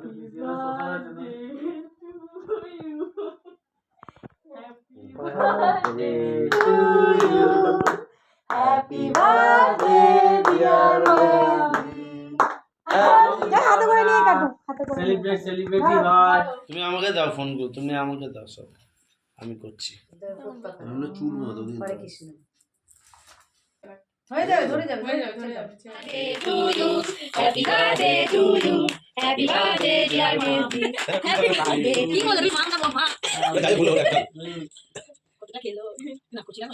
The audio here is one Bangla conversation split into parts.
birthday to you. Happy birthday, dear baby. হাতে করে নিয়ে কাটো, হাতে করে Celebrate your heart. তুমি আমাকে দাও ফোন করো, তুমি আমাকে দাও সব, আমি করছি। চুল মতো দিন হয়ে যাবে, ধরে যাবে। To you, happy birthday to you, happy birthday dear baby, happy birthday. কি বলে রে মামা মামা? গায়ে ভুলে একটা কতটা খেলো? না কুচি না।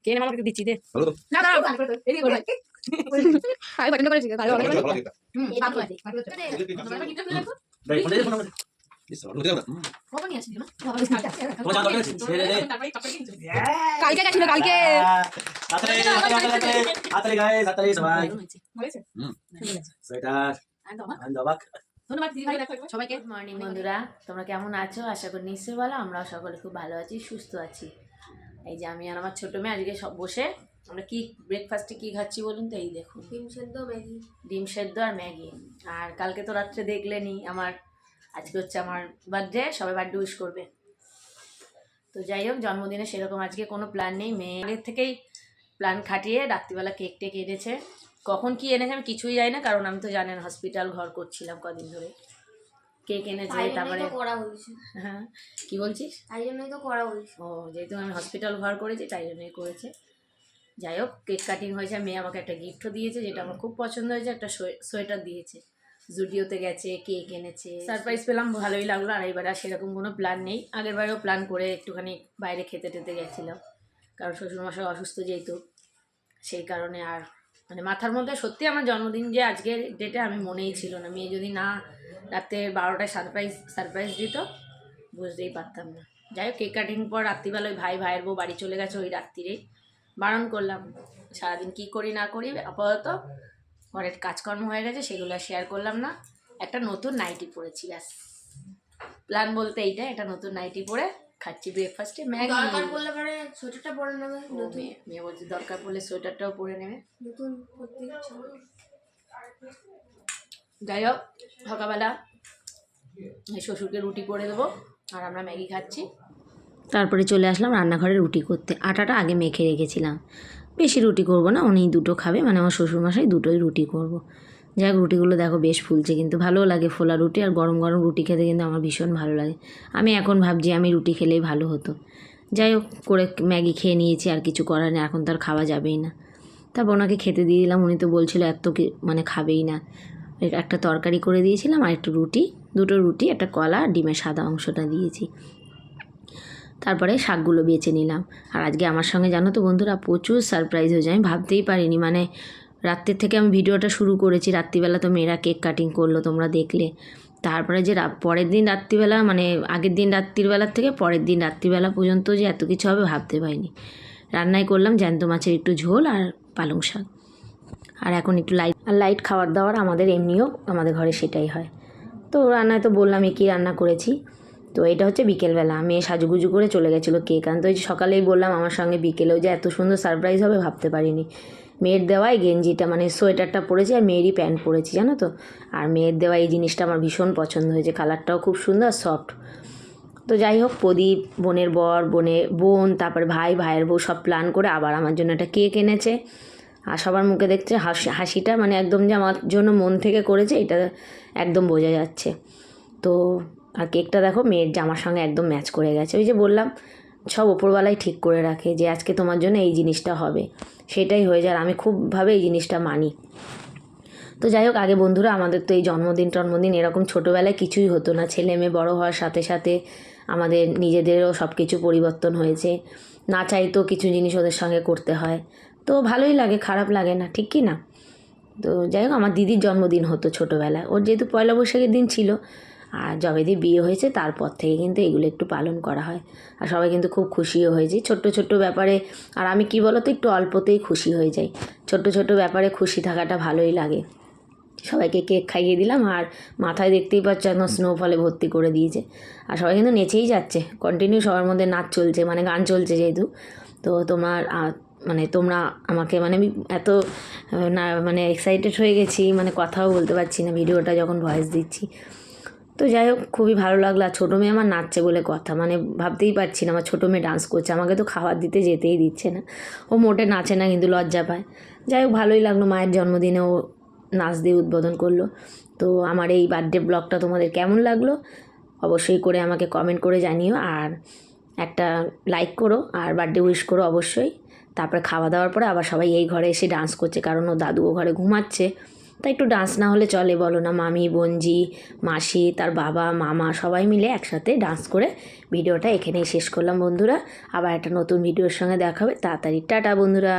কেন আমাকে দিচ্ছি দে ভালো তো না না এই বল আই বাটন করেছি ভালো ভালো এই বাদ করে Dai, ফোন দে ফোন দে। কখন নিয়ে আসলি না তোমার জানা দরকার আছে। কালকে গেছিল কালকে হাতরে গায়ে হাতরে সবাই। সোয়েটার আন দাবাক। ধন্যবাদ দিদি ভাই সবাইকে। গুড মর্নিং বন্ধুরা, তোমরা কেমন আছো? আশা করি নিশ্চয়ই ভালো। আমরাও সকলে খুব ভালো আছি, সুস্থ আছি। এই যে আমি আর আমার ছোটো মেয়ে আজকে সব বসে আমরা কি ব্রেকফাস্টে কি খাচ্ছি বলুন তো? এই দেখুন, ডিম সেদ্ধ, ম্যাগি। ডিম সেদ্ধ আর ম্যাগি। আর কালকে তো রাত্রে দেখলেনি আমার, আজকে হচ্ছে আমার বার্থডে, সবাই বার্থডে উইশ করবে। তো যাই হোক, জন্মদিনে সেরকম আজকে কোনো প্ল্যান নেই। মেয়ে আগের থেকেই প্ল্যান খাটিয়ে রাত্রিবেলা কেক টেক এনেছে। কখন কি এনেছে আমি কিছুই জানি না, কারণ আমি তো জানেন হসপিটাল ঘর করছিলাম কদিন ধরে। কেক এনেছে, তারপরে করা হয়েছে। হ্যাঁ, কি বলছিস? তাই জন্যই তো করা হয়েছে। ও, যেহেতু আমি হসপিটাল ঘর করেছি তাই জন্যই করেছে। যাই হোক, কেক কাটিং হয়েছে। মেয়ে আমাকে একটা গিফটও দিয়েছে, যেটা আমার খুব পছন্দ হয়েছে। একটা সোয়েটার দিয়েছে, জুডিওতে গেছে, কেক এনেছে, সারপ্রাইজ পেলাম, ভালোই লাগলো। আর এইবার আর সেরকম কোনো প্ল্যান নেই। আগের বারেও প্ল্যান করে একটুখানি বাইরে খেতে টেতে গেছিলাম, কারণ শ্বশুরমশাই অসুস্থ যেহেতু, সেই কারণে। আর মানে মাথার মধ্যে সত্যি আমার জন্মদিন যে আজকের ডেটে আমি মনেই ছিল না। মেয়ে যদি না রাতে 12টায় সারপ্রাইজ দিত, বুঝতেই পারতাম না। যাই হোক, কেক কাটিং পর রাত্রিবেলা ওই ভাইয়ের বউ বাড়ি চলে গেছে ওই রাত্রিরেই। বারণ করলাম, সারাদিন কী করি না করি, আপাতত ঘরের কাজকর্ম হয়ে গেছে, সেগুলো শেয়ার করলাম না। একটা নতুন নাইটি পরেছি, ব্যাস। প্ল্যান বলতে এইটা, একটা নতুন নাইটি পরে খাচ্ছি ব্রেকফাস্টে ম্যাগি। দরকার পড়লে পরে সোয়েটারটা পরে নেবে। নতুন মেয়ে বলছে দরকার পড়লে সোয়েটারটাও পরে নেবে। নতুন পরতে ইচ্ছা হলো। যাই হোক, সকালবেলা শ্বশুরকে রুটি করে দেবো আর আমরা ম্যাগি খাচ্ছি। তারপরে চলে আসলাম রান্নাঘরে রুটি করতে। আটাটা আগে মেখে রেখেছিলাম, বেশি রুটি করব না, উনি দুটো খাবে, মানে আমার শ্বশুরমশাই দুটোই রুটি করব। যাই হোক, রুটিগুলো দেখো বেশ ফুলছে, কিন্তু ভালোও লাগে ফোলা রুটি। আর গরম গরম রুটি খেতে কিন্তু আমার ভীষণ ভালো লাগে। আমি এখন ভাবছি আমি রুটি খেলেই ভালো হতো। যাই হোক, করে ম্যাগি খেয়ে নিয়েছি, আর কিছু করার নেই, এখন তো আর খাওয়া যাবেই না। তারপর ওনাকে খেতে দিয়ে দিলাম। উনি তো বলছিল এত মানে খাবেই না। একটা তরকারি করে দিয়েছিলাম, আর একটু রুটি, দুটো রুটি, একটা কলা, ডিমের সাদা অংশটা দিয়েছি। তারপরে শাকগুলো বেছে নিলাম। আর আজকে আমার সঙ্গে জানো তো বন্ধুরা, প্রচুর সারপ্রাইজ হয়েছে। আমি ভাবতেই পারিনি, মানে রাত্রের থেকে আমি ভিডিওটা শুরু করেছি। রাত্রিবেলা তো মেয়েরা কেক কাটিং করলো, তোমরা দেখলে। তারপরে যে পরের দিন রাত্রিবেলা, মানে আগের দিন রাত্রিবেলার থেকে পরের দিন রাত্রিবেলা পর্যন্ত যে এত কিছু হবে ভাবতে পারিনি। রান্নায় করলাম জ্যান্ত মাছের একটু ঝোল আর পালং শাক। আর এখন একটু লাইট খাবার দাবার আমাদের এমনিও আমাদের ঘরে সেটাই হয়। তো রান্নায় তো বললাম কী রান্না করেছি। তো এটা হচ্ছে বিকেলবেলা, মেয়ে সাজুগুজু করে চলে গেছিলো কেক আনতে। ওই সকালেই বললাম আমার সঙ্গে বিকেলেও যে এত সুন্দর সারপ্রাইজ হবে ভাবতে পারিনি। মেয়ের দেওয়াই গেঞ্জিটা, মানে সোয়েটারটা পরেছি, আর মেয়েরই প্যান্ট পরেছি জানো তো। আর মেয়ের দেওয়া এই জিনিসটা আমার ভীষণ পছন্দ হয়েছে, কালারটাও খুব সুন্দর, সফট। তো যাই হোক, প্রদীপ, বোনের বর, বোন, তারপরে ভাইয়ের বউ সব প্ল্যান করে আবার আমার জন্য একটা কেক এনেছে। আর সবার মুখে দেখছে হাসিটা, মানে একদম যে আমার জন্য মন থেকে করেছে এটা একদম বোঝা যাচ্ছে। তো আর কেকটা দেখো মেয়ের জামার সঙ্গে একদম ম্যাচ করে গেছে। ওই যে বললাম, সব ওপরওয়ালাই ঠিক করে রাখে যে আজকে তোমার জন্য এই জিনিসটা হবে, সেটাই হয়ে যায়। আমি খুবভাবে এই জিনিসটা মানি। তো যাই হোক, আগে বন্ধুরা আমাদের তো এই জন্মদিন এরকম ছোটোবেলায় কিছুই হতো না। ছেলে মেয়ে বড়ো হওয়ার সাথে সাথে আমাদের নিজেদেরও সব কিছু পরিবর্তন হয়েছে। না চাইতেও কিছু জিনিস ওদের সঙ্গে করতে হয়, তো ভালোই লাগে, খারাপ লাগে না, ঠিক কি না? তো যাই হোক, আমার দিদির জন্মদিন হতো ছোটোবেলায়, ওর যেহেতু পয়লা বৈশাখের দিন ছিল। আর যবে দিয়ে বিয়ে হয়েছে তারপর থেকে কিন্তু এগুলো একটু পালন করা হয়। আর সবাই কিন্তু খুব খুশিও হয়েছে ছোট্ট ব্যাপারে। আর আমি কি বলতো, একটু অল্পতেই খুশি হয়ে যাই। ছোট্ট ব্যাপারে খুশি থাকাটা ভালোই লাগে। সবাইকে কেক খাইয়ে দিলাম, আর মাথায় দেখতেই পাচ্ছ একদম স্নোফলে ভর্তি করে দিয়েছে। আর সবাই কিন্তু নেচেই যাচ্ছে, কন্টিনিউ সবার মধ্যে নাচ চলছে, মানে গান চলছে যেহেতু। তো তোমার মানে তোমরা আমাকে মানে আমি এত না মানে এক্সাইটেড হয়ে গেছি, মানে কথাও বলতে পারছি না ভিডিওটা যখন ভয়েস দিচ্ছি। তো যাই হোক, খুবই ভালো লাগলো। আর ছোটো মেয়ে আমার নাচছে বলে কথা, মানে ভাবতেই পারছি না আমার ছোটো মেয়ে ডান্স করছে। আমাকে তো খাবার দিতে যেতেই দিচ্ছে না, ও মোটে নাচে না কিন্তু লজ্জা পায়। যাই হোক, ভালোই লাগলো, মায়ের জন্মদিনে ও নাচ দিয়ে উদ্বোধন করলো। তো আমার এই বার্থডে ব্লগটা তোমাদের কেমন লাগলো অবশ্যই করে আমাকে কমেন্ট করে জানিও, আর একটা লাইক করো আর বার্থডে উইশ করো অবশ্যই। তারপরে খাওয়া দাওয়ার পরে আবার সবাই এই ঘরে এসে ডান্স করছে, কারণ ও দাদু ও ঘরে ঘুমাচ্ছে, তাই একটু ডান্স না হলে চলে বলো না। মামি, বোনজি, মাসি, তার বাবা, মামা সবাই মিলে একসাথে ডান্স করে ভিডিওটা এখানেই শেষ করলাম বন্ধুরা। আবার একটা নতুন ভিডিওর সঙ্গে দেখা হবে তাড়াতাড়ি। টাটা বন্ধুরা।